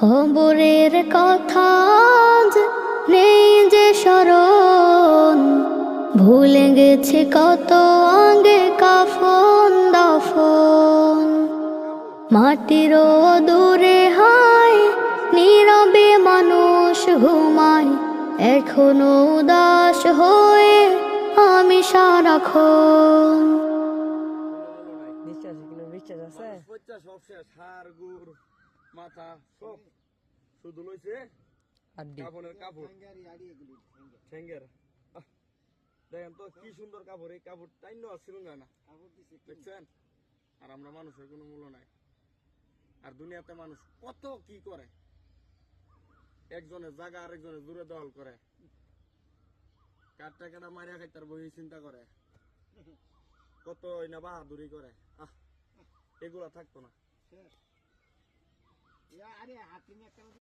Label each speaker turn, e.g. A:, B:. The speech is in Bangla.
A: কবরের কথা আজ নেই যে স্মরণ, ভুলে গেছে কত আগে কাফন দাফন। মাটিরও দূরে হায় নীরবে মানুষ ঘুমায়, এখনো উদাস হয়ে আমি সারাক্ষণ।
B: বিশ্বাস কিন্তু বিশ্বাস আছে
C: বাচ্চা সব শেষ, হাড় গুড় মাথা সব শুধু লইছে
B: আড্ডি
C: কাপড়ের কাপড় ঠেঙ্গের। দেখেন তো কি সুন্দর কাপড়, এই কাপড় টাইন্য আসছিল না, দেখছেন? আর আমরা মানুষের কোনো মূল্য নাই। আর দুনিয়াতে মানুষ কত কি করে, একজনের জায়গা আরেকজনের দূরে দখল করে, কার টাকাটা মারিয়া খাই তার বই চিন্তা করে, কত না বাহাদুরি করে। এগুলা থাকতো না।